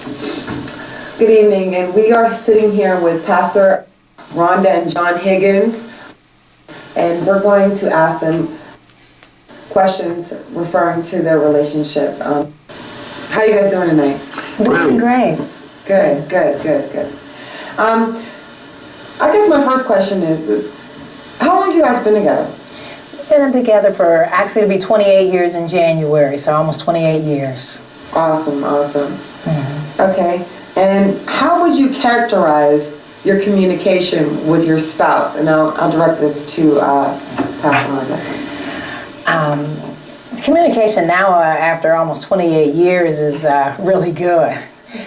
Good evening, and we are sitting here with Pastor Rhonda and John Higgins, and we're going to ask them questions referring to their relationship. How you guys doing tonight? Doing great. Good. I guess my first question is how long have you guys been together? Been together for actually to be 28 years in January, so almost 28 years. Awesome. Okay, and how would you characterize your communication with your spouse? And I'll direct this to Pastor Rhonda. Communication now after almost 28 years is really good.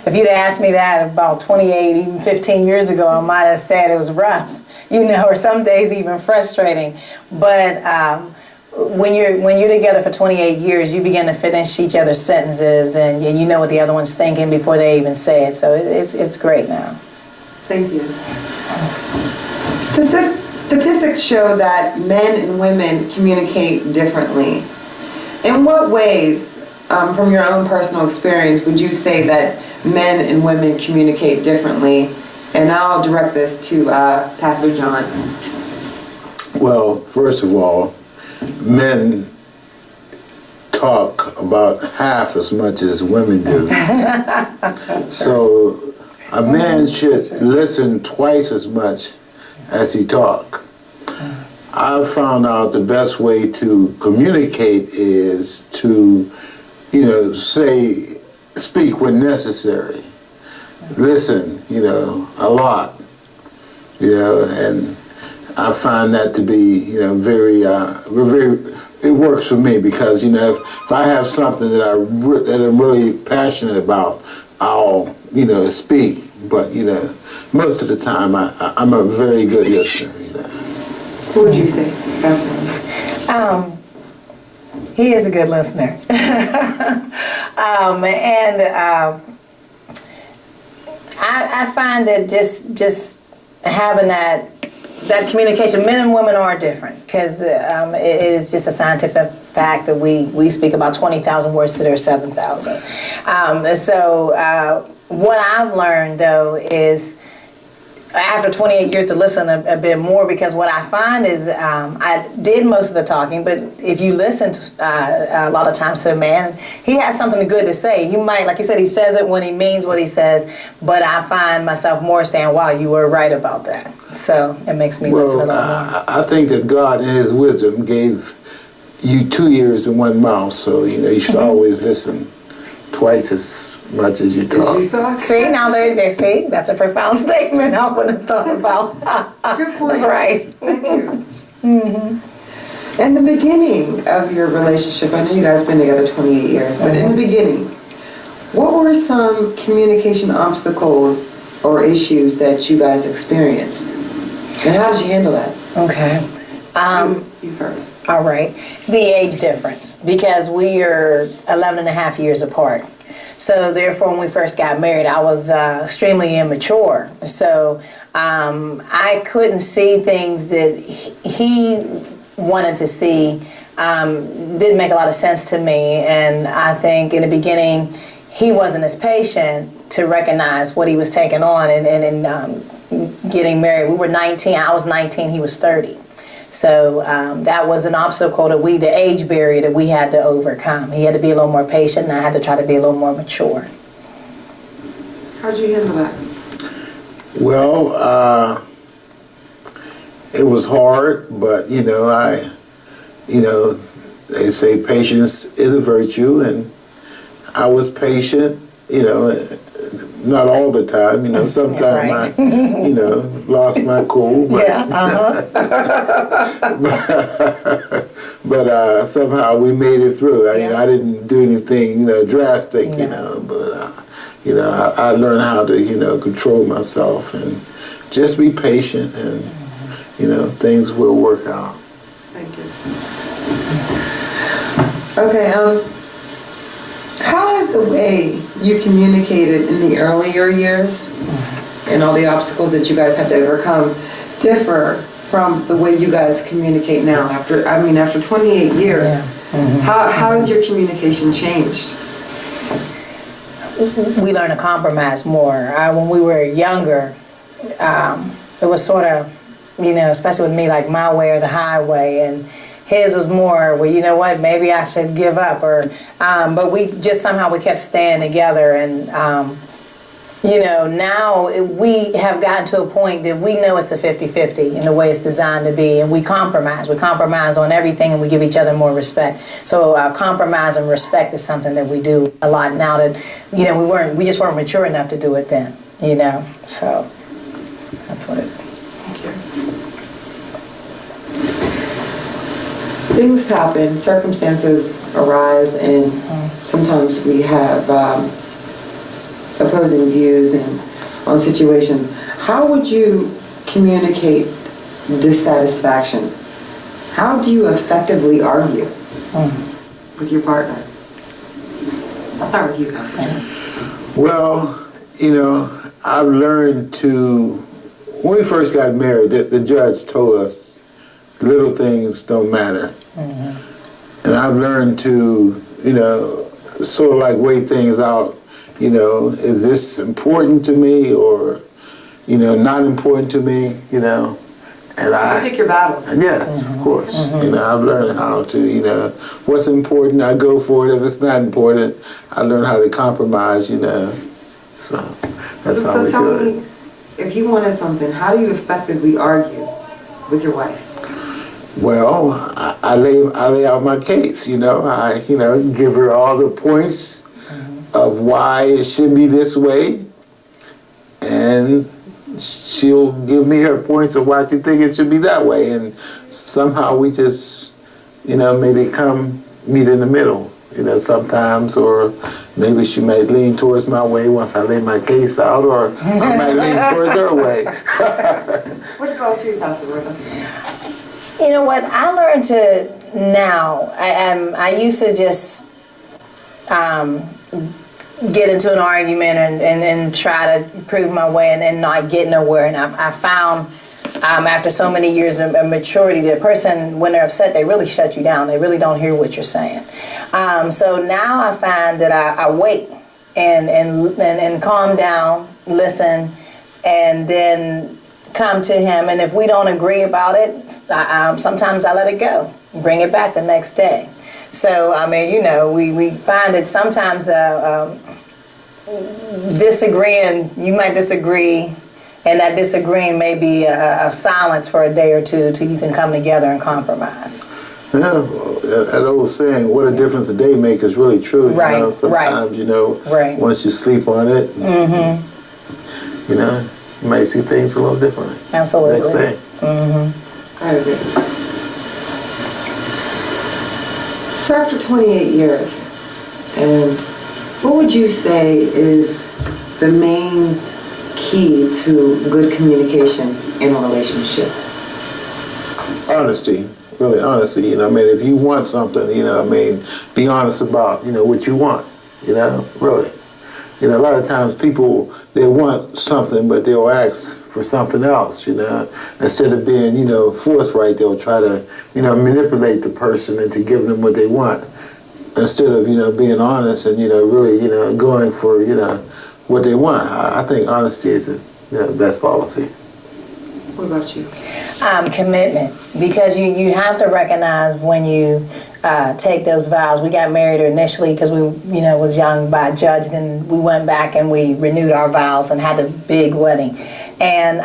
If you'd asked me that about 28, even 15 years ago, I might have said it was rough, or some days even frustrating. But when you're together for 28 years, you begin to finish each other's sentences, and you know what the other one's thinking before they even say it. So it's great now. Thank you. Statistics show that men and women communicate differently. In what ways, from your own personal experience, would you say that men and women communicate differently? And I'll direct this to Pastor John. Well, first of all, men talk about half as much as women do. So a man should listen twice as much as he talks. I've found out the best way to communicate is to, speak when necessary. Listen, a lot, and I find that to be, very, it works for me because, if I have something that I'm really passionate about, I'll, speak. But, most of the time I'm a very good listener, Who would you say, Pastor? He is a good listener. I find that just having that communication, men and women are different because it is just a scientific fact that we speak about 20,000 words to their 7,000. What I've learned though is after 28 years to listen a bit more, because what I find is I did most of the talking, but if you listen to, a lot of times to a man, he has something good to say. He might, like you said, he says it when he means what he says, but I find myself more saying, wow, you were right about that. So it makes me listen a lot more. I think that God in his wisdom gave you 2 ears and 1 mouth, so you should always listen twice as much as you talk. See, now see, that's a profound statement I wouldn't have thought about. Good point. That's right. Thank you. In the beginning of your relationship, I know you guys have been together 28 years, but in the beginning, what were some communication obstacles or issues that you guys experienced? And how did you handle that? Okay. You first. All right. The age difference, because we are 11 and a half years apart. So therefore, when we first got married, I was extremely immature. So I couldn't see things that he wanted to see. Didn't make a lot of sense to me. And I think in the beginning, he wasn't as patient to recognize what he was taking on and getting married. We were 19. I was 19. He was 30. So that was an obstacle that the age barrier that we had to overcome. He had to be a little more patient, and I had to try to be a little more mature. How'd you handle that? Well, it was hard, but they say patience is a virtue, and I was patient, not all the time, sometimes right. I, lost my cool. But, but somehow we made it through. I didn't do anything, drastic, but, I learned how to, control myself and just be patient and, things will work out. Thank you. Okay, how has the way you communicated in the earlier years and all the obstacles that you guys had to overcome differ from the way you guys communicate now? After 28 years, how has your communication changed? we learn to compromise more. When we were younger, it was sort of, especially with me, like my way or the highway, and his was more, well, you know what, maybe I should give up, but we just somehow we kept staying together, and now we have gotten to a point that we know it's a 50-50 in the way it's designed to be, and we compromise. We compromise on everything, and we give each other more respect. So compromise and respect is something that we do a lot now that, we just weren't mature enough to do it then, so that's what it is. Thank you. Things happen, circumstances arise, and sometimes we have opposing views on situations. How would you communicate dissatisfaction? How do you effectively argue with your partner? I'll start with you, Councilman. Well, I've learned to, when we first got married, the judge told us little things don't matter. And I've learned to, sort of like weigh things out. Is this important to me or, not important to me, and You pick your battles. Yes, of course. I've learned how to, what's important, I go for it. If it's not important, I learn how to compromise, so that's how we tell do it. me, if you wanted something, how do you effectively argue with your wife? Well, I lay out my case, I give her all the points of why it should be this way, and she'll give me her points of why she thinks it should be that way, and somehow we just, maybe come meet in the middle, sometimes, or maybe she might lean towards my way once I lay my case out, or I might lean towards her way. What about you, Dr. Ritter? You know what? I learned to now. I used to just get into an argument and try to prove my way and not get nowhere. And I found after so many years of maturity, the person, when they're upset, they really shut you down. They really don't hear what you're saying. So now I find that I wait and calm down, listen, and then come to him. And if we don't agree about it, sometimes I let it go, bring it back the next day. So, we find that sometimes disagreeing, you might disagree, and that disagreeing may be a silence for a day or two till you can come together and compromise. Yeah, that old saying, what a difference a day makes, is really true. Right, sometimes, right. Once you sleep on it, you might see things a little differently. Absolutely. Next day. I agree. So after 28 years, and what would you say is the main key to good communication in a relationship? Honesty, really honesty. If you want something, be honest about, what you want, really. A lot of times people, they want something, but they'll ask for something else, Instead of being, forthright, they'll try to, manipulate the person into giving them what they want. Instead of, being honest and, really, going for, what they want. I think honesty is the best policy. What about you? Commitment, because you have to recognize when you take those vows. We got married initially because we was young by a judge. Then we went back and we renewed our vows and had a big wedding. And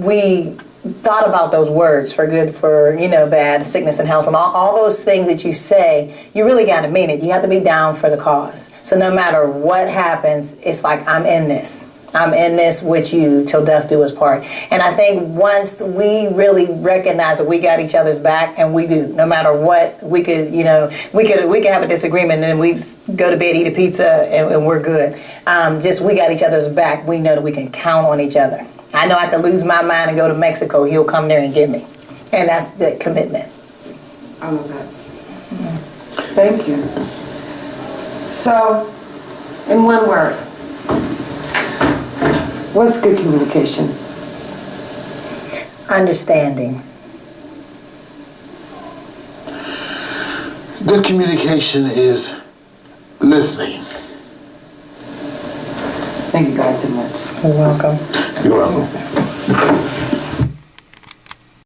we thought about those words, for good, for bad, sickness and health, and all those things that you say. You really got to mean it. You have to be down for the cause. So no matter what happens, it's like, I'm in this. I'm in this with you till death do us part. And I think once we really recognize that we got each other's back, and we do, no matter what, we could have a disagreement and we go to bed, eat a pizza, and we're good. Just we got each other's back. We know that we can count on each other. I know I could lose my mind and go to Mexico. He'll come there and get me. And that's the commitment. I love that. Thank you. So, in one word, what's good communication? Understanding. Good communication is listening. Thank you guys so much. You're welcome. You're welcome.